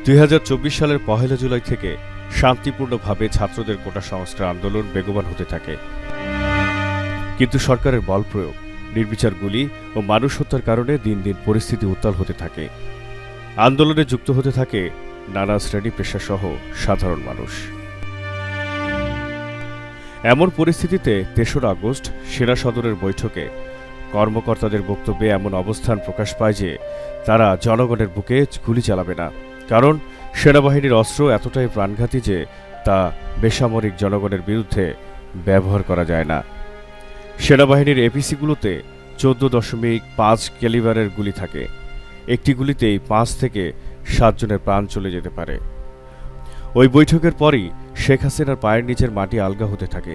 2024 সালের 1 জুলাই থেকে শান্তিপূর্ণভাবে ছাত্রদের কোটা সংস্কার আন্দোলন বেগবান হতে থাকে। কিন্তু সরকারের বল প্রয়োগ, নির্বিচার গুলি ও মানুষ হত্যার কারণে দিন দিন পরিস্থিতি উত্তাল হতে থাকে। আন্দোলনে যুক্ত হতে থাকে নানা শ্রেণী পেশাসহ সাধারণ মানুষ। এমন পরিস্থিতিতে 3রা আগস্ট সেনা সদরের বৈঠকে কর্মকর্তাদের বক্তব্যে এমন অবস্থান প্রকাশ পায় যে তারা জনগণের বুকে গুলি চালাবে না, কারণ সেনাবাহিনীর অস্ত্র এতটাই প্রাণঘাতী যে তা বেসামরিক জনগণের বিরুদ্ধে ব্যবহার করা যায় না। সেনাবাহিনীর এপিসিগুলোতে 14.5 ক্যালিবারের গুলি থাকে। একটি গুলিতেই 5 থেকে 7 জনের প্রাণ চলে যেতে পারে। ওই বৈঠকের পরই শেখ হাসিনার পায়ের নিচের মাটি আলগা হতে থাকে।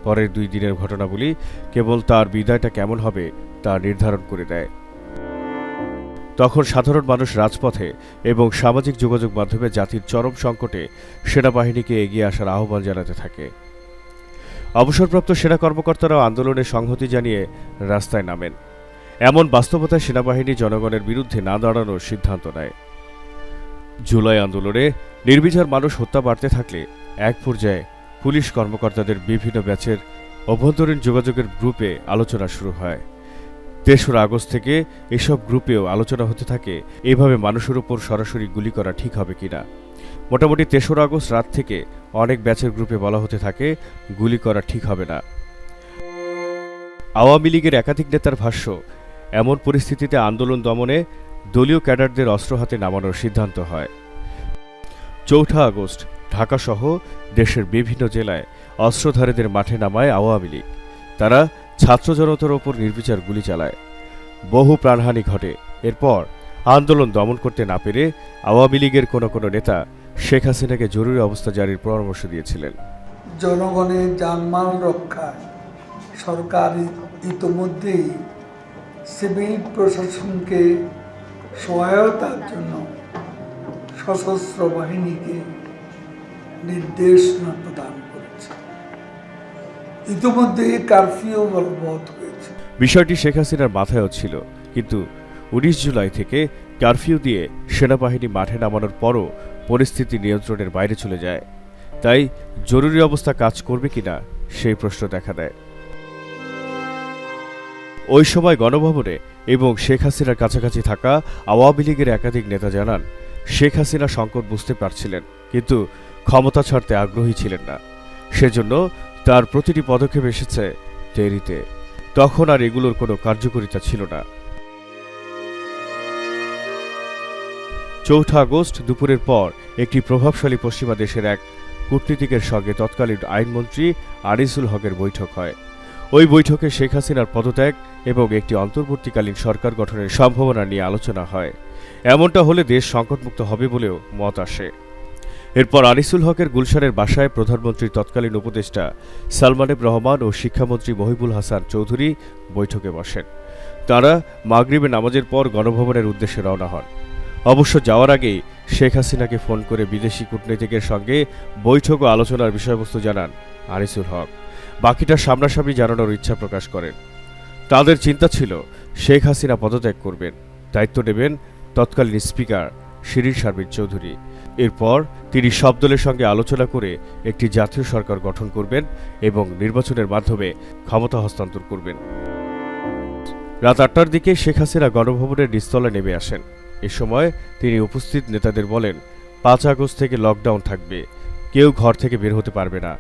পরের 2 দিনের ঘটনাবলী কেবল তার বিদায়টা কেমন হবে তা নির্ধারণ করে দেয়। তখন সাধারণ মানুষ রাজপথে এবং সামাজিক যোগাযোগ মাধ্যমে জাতির চরম সংকটে সেনাবাহিনীকে এগিয়ে আসার আহ্বান জানাতে থাকে। অবসরপ্রাপ্ত সেনা কর্মকর্তারাও আন্দোলনে সংহতি জানিয়ে রাস্তায় নামেন। এমন বাস্তবতায় সেনাবাহিনী জনগণের বিরুদ্ধে না দাঁড়ানোর সিদ্ধান্ত নেয়। জুলাই আন্দোলনে নির্বিচার মানুষ হত্যা বাড়তে থাকলে এক পর্যায়ে পুলিশ কর্মকর্তাদের বিভিন্ন ব্যাচের অভ্যন্তরীণ যোগাযোগের গ্রুপে আলোচনা শুরু হয়। 3রা আগস্ট থেকে এসব গ্রুপেও আলোচনা হতে থাকে এভাবে মানুষের উপর সরাসরি গুলি করা ঠিক হবে কিনা। মোটামুটি 3রা আগস্ট রাত থেকে অনেক ব্যাচের গ্রুপে বলা হতে থাকে গুলি করা ঠিক হবে না। আওয়ামী লীগের একাধিক নেতার ভাষ্য, এমন পরিস্থিতিতে আন্দোলন দমনে দলীয় ক্যাডারদের অস্ত্র হাতে নামানোর সিদ্ধান্ত হয়। 4 আগস্ট ঢাকাসহ দেশের বিভিন্ন জেলায় অস্ত্রধারীদের মাঠে নামায় আওয়ামী লীগ। তারা ছাত্র জনতার ওপর নির্বিচার গুলি চালায়। বহু প্রাণহানি ঘটে। এরপর আন্দোলন দমন করতে না পেরে আওয়ামী লীগের কোনো নেতা শেখ হাসিনাকে জরুরি অবস্থা জারির পরামর্শ দিয়েছিলেন। জনগণের জানমাল রক্ষায় সরকার ইতোমধ্যেই সিভিল প্রশাসনকে সহায়তার জন্য সশস্ত্র বাহিনীকে নির্দেশনা প্রদান করেছে। ইতিমধ্যে কারফিউ বলবৎ হয়েছে। বিষয়টি শেখ হাসিনার মাথায়ও ছিল, কিন্তু 19 জুলাই থেকে কারফিউ দিয়ে সেনাবাহিনী মাঠে নামানোর পরও পরিস্থিতি নিয়ন্ত্রণের বাইরে চলে যায়। তাই জরুরি অবস্থা কাজ করবে কিনা সেই প্রশ্ন দেখা দেয়। ওই সময় গণভবনে এবং শেখ হাসিনার কাছাকাছি থাকা আওয়ামী লীগের একাধিক নেতা জানান, শেখ হাসিনা সংকট বুঝতে পারছিলেন, কিন্তু ক্ষমতা ছাড়তে আগ্রহী ছিলেন না। সেজন্য তার প্রতিটি পদক্ষেপ এসেছে দেরিতে। তখন আর এগুলোর কোনো কার্যকারিতা ছিল না। 4 আগস্ট দুপুরের পর একটি প্রভাবশালী পশ্চিমা দেশের এক কূটনীতিকের সঙ্গে তৎকালীন আইনমন্ত্রী আনিসুল হকের বৈঠক হয়। ওই বৈঠকে শেখ হাসিনার পদত্যাগ এবং একটি অন্তর্বর্তীকালীন সরকার গঠনের সম্ভাবনা নিয়ে আলোচনা হয়। এমনটা হলে দেশ সংকটমুক্ত হবে বলেও মত আসে। এরপর আনিসুল হকের গুলশানের বাসায় প্রধানমন্ত্রীর তৎকালীন উপদেষ্টা সালমান এফ রহমান ও শিক্ষামন্ত্রী মহিবুল হাসান চৌধুরী বৈঠকে বসেন। তাঁরা মাগরিবে নামাজের পর গণভবনের উদ্দেশ্যে রওনা হন। অবশ্য যাওয়ার আগেই শেখ হাসিনাকে ফোন করে বিদেশি কূটনীতিকের সঙ্গে বৈঠক ও আলোচনার বিষয়বস্তু জানান আনিসুল হক। বাকিটা সামনাসামনি জানানোর ইচ্ছা প্রকাশ করেন। তাদের চিন্তা ছিল শেখ হাসিনা পদত্যাগ করবেন, দায়িত্ব নেবেন তৎকালীন স্পিকার শিরীন শারমিন চৌধুরী। এরপর তিনি সব দলের সঙ্গে আলোচনা করে একটি জাতীয় সরকার গঠন করবেন এবং নির্বাচনের মাধ্যমে ক্ষমতা হস্তান্তর করবেন। রাত 8টার দিকে শেখ হাসিনা গণভবনের নিচতলায় নেমে আসেন। এ সময় তিনি উপস্থিত নেতাদের বলেন, 5 আগস্ট থেকে লকডাউন থাকবে, কেউ ঘর থেকে বের হতে পারবে না।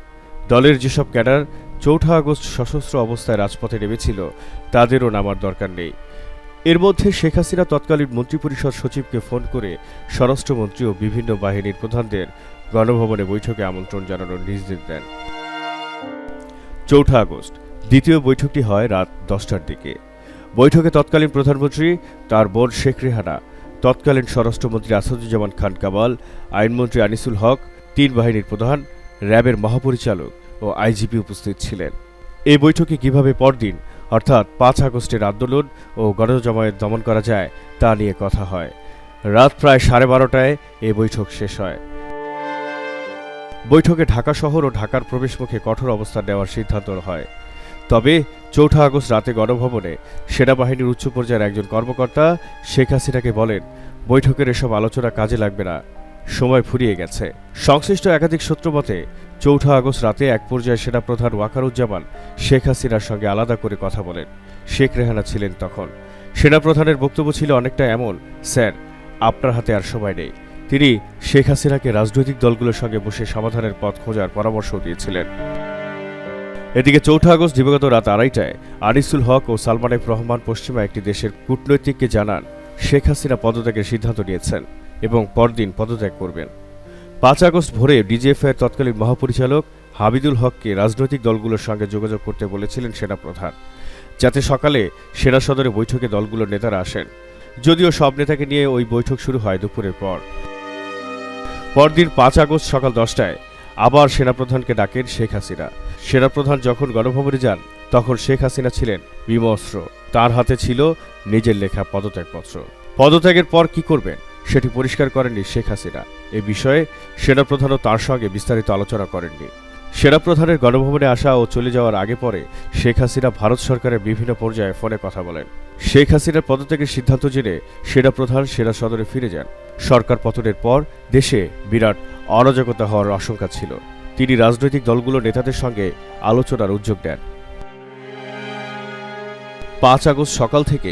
দলের যেসব ক্যাডার 4 আগস্ট সশস্ত্র অবস্থায় রাজপথে নেমেছিল তাদেরও নামার দরকার নেই। এর মধ্যে শেখ হাসিনা তৎকালীন মন্ত্রিপরিষদ সচিবকে ফোন করে স্বরাষ্ট্রমন্ত্রী ও বিভিন্ন বাহিনীর প্রধানদের গণভবনে বৈঠকে আমন্ত্রণ জানানোর নির্দেশ দেন। 4 আগস্ট দ্বিতীয় বৈঠকটি হয় রাত 10টার দিকে। বৈঠকে তৎকালীন প্রধানমন্ত্রী, তার বোন শেখ রেহানা, তৎকালীন স্বরাষ্ট্রমন্ত্রী আসাদুজ্জামান খান কামাল, আইনমন্ত্রী আনিসুল হক, 3 বাহিনীর প্রধান, র্যাবের মহাপরিচালক ও আইজিপি উপস্থিত ছিলেন। এই বৈঠকে কিভাবে পরদিন অর্থাৎ 5 আগস্টের আন্দোলন ও গণজমায়েত দমন করা যায় তা নিয়ে কথা হয়। রাত প্রায় 12:30টায় এই বৈঠক শেষ হয়। বৈঠকে ঢাকা শহর ও ঢাকার প্রবেশমুখে কঠোর অবস্থান নেওয়ার সিদ্ধান্ত হয়। তবে 4 আগস্ট রাতে গণভবনে সেনাবাহিনীর উচ্চ পর্যায়ের একজন কর্মকর্তা শেখ হাসিনাকে বলেন, বৈঠকের এসব আলোচনা কাজে লাগবে না, সময় ফুরিয়ে গেছে। সংশ্লিষ্ট একাধিক সূত্র মতে ৪ আগস্ট রাতে এক পর্যায়ে সেনাপ্রধান ওয়াকারুজ্জামান শেখ হাসিনার সঙ্গে আলাদা করে কথা বলেন। শেখ রেহানা ছিলেন তখন। সেনাপ্রধানের বক্তব্য ছিল অনেকটা এমন, স্যার, আপনার হাতে আর সময় নেই। তিনি শেখ হাসিনাকে রাজনৈতিক দলগুলোর সঙ্গে বসে সমাধানের পথ খোঁজার পরামর্শ দিয়েছিলেন। এদিকে ৪ আগস্ট দিবাগত রাত ২:৩০টায় আনিসুল হক ও সালমান এফ রহমান পশ্চিমা একটি দেশের কূটনৈতিককে জানান শেখ হাসিনা পদত্যাগের সিদ্ধান্ত নিয়েছেন এবং পরদিন পদত্যাগ করবেন। ৫ আগস্ট ভোরে ডিজিএফআইয়ের তৎকালীন মহাপরিচালক হামিদুল হককে রাজনৈতিক দলগুলোর সঙ্গে যোগাযোগ করতে বলেছিলেন সেনাপ্রধান, যাতে সকালে সেনা সদরে বৈঠকে দলগুলোর নেতারা আসেন। যদিও সব নেতাকে নিয়ে ওই বৈঠক শুরু হয় দুপুরের পর। পরদিন ৫ আগস্ট সকাল ১০টায় আবার সেনাপ্রধানকে ডাকেন শেখ হাসিনা। সেনাপ্রধান যখন গণভবনে যান তখন শেখ হাসিনা ছিলেন বিমর্ষ। তার হাতে ছিল নিজের লেখা পদত্যাগপত্র। পদত্যাগের পর কি করবেন সেটি পরিষ্কার করেননি শেখ হাসিনা। এ বিষয়ে সেনাপ্রধানও তার সঙ্গে বিস্তারিত আলোচনা করেননি। সেনাপ্রধানের গণভবনে আসা ও চলে যাওয়ার আগে পরে শেখ হাসিনা ভারত সরকারের বিভিন্ন পর্যায়ে ফোনে কথা বলেন। শেখ হাসিনার পদত্যাগের সিদ্ধান্ত জেনে সেনাপ্রধান সেনা সদরে ফিরে যান। সরকার পতনের পর দেশে বিরাট অরাজকতা হওয়ার আশঙ্কা ছিল। তিনি রাজনৈতিক দলগুলোর নেতাদের সঙ্গে আলোচনার উদ্যোগ নেন। ৫ আগস্ট সকাল থেকে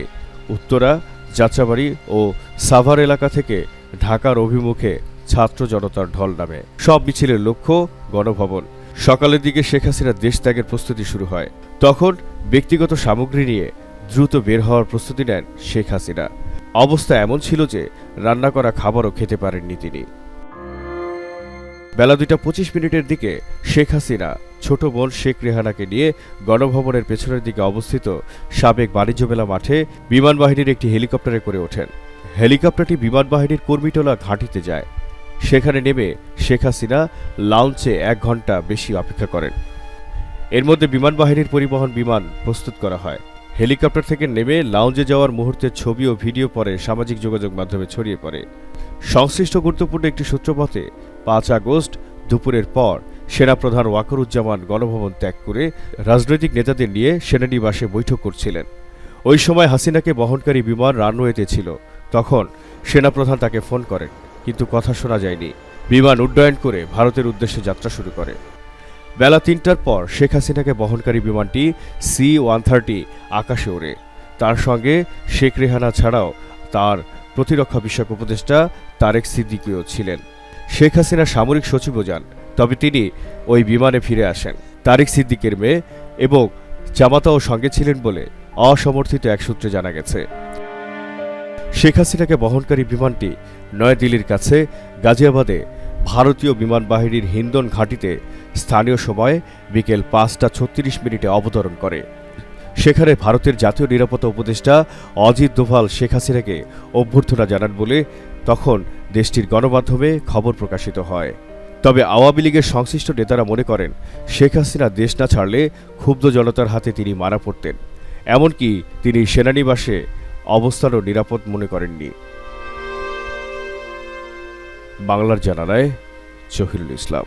উত্তরা, যাত্রাবাড়ি ও সাভার এলাকা থেকে ঢাকার অভিমুখে ছাত্র জনতার ঢল নামে। সব মিছিলের লক্ষ্য গণভবন। সকালের দিকে শেখ হাসিনার দেশ ত্যাগের প্রস্তুতি শুরু হয়। তখন ব্যক্তিগত সামগ্রী নিয়ে দ্রুত বের হওয়ার প্রস্তুতি নেন শেখ হাসিনা। অবস্থা এমন ছিল যে রান্না করা খাবারও খেতে পারেননি তিনি। বেলা ২:২৫ দিকে শেখ হাসিনা ছোট বোন শেখ রেহানাকে নিয়ে গণভবনের পেছনের দিকে অবস্থিত সাবেক বাণিজ্য মেলা মাঠে বিমান বাহিনীর একটি হেলিকপ্টারে করে ওঠেন। হেলিকপ্টারটি বিমান বাহিনীর কর্মীটোলা ঘাঁটিতে যায়। সেখানে নেমে শেখ হাসিনা লাউঞ্জে ১ ঘণ্টা বেশি অপেক্ষা করেন। এর মধ্যে বিমান বাহিনীর পরিবহন বিমান প্রস্তুত করা হয়। হেলিকপ্টার থেকে নেমে লাউঞ্জে যাওয়ার মুহূর্তের ছবি ও ভিডিও পরে সামাজিক যোগাযোগ মাধ্যমে ছড়িয়ে পড়ে। সংশ্লিষ্ট গুরুত্বপূর্ণ একটি সূত্র মতে ৫ আগস্ট দুপুরের পর সেনাপ্রধান ওয়াকারুজ্জামান গণভবন ত্যাগ করে রাজনৈতিক নেতাদের নিয়ে সেনানিবাসে বৈঠক করছিলেন। ওই সময় হাসিনাকে বহনকারী বিমান রানওয়েতে ছিল। তখন সেনাপ্রধান তাকে ফোন করেন, কিন্তু কথা শোনা যায়নি। বিমান উড্ডয়ন করে ভারতের উদ্দেশ্যে যাত্রা শুরু করে। বেলা ৩টার পর শেখ হাসিনাকে বহনকারী বিমানটি C-130 আকাশে ওড়ে। তার সঙ্গে শেখ রেহানা ছাড়াও তার প্রতিরক্ষা বিষয়ক উপদেষ্টা তারেক সিদ্দিকীও ছিলেন। শেখ হাসিনা সামরিক সচিবও যান, তবে তিনি ওই বিমানে ফিরে আসেন। তারেক সিদ্দিকের মেয়ে এবং জামাতাও সঙ্গে ছিলেন বলে অসমর্থিত এক সূত্রে জানা গেছে। শেখ হাসিনাকে বহনকারী বিমানটি নয়াদিল্লির কাছে গাজিয়াবাদে ভারতীয় বিমান বাহিনীর হিন্দন ঘাঁটিতে স্থানীয় সময় বিকেল ৫টা ৩৬ অবতরণ করে। সেখানে ভারতের জাতীয় নিরাপত্তা উপদেষ্টা অজিত দোভাল শেখ হাসিনাকে অভ্যর্থনা জানান বলে তখন দেশটির গণমাধ্যমে খবর প্রকাশিত হয়। তবে আওয়ামী লীগের সংশ্লিষ্ট নেতারা মনে করেন শেখ হাসিনা দেশ না ছাড়লে ক্ষুব্ধ জনতার হাতে তিনি মারা পড়তেন। এমনকি তিনি সেনানিবাসে অবস্থানও নিরাপদ মনে করেননি। বাংলার জানালায় জহিরুল ইসলাম।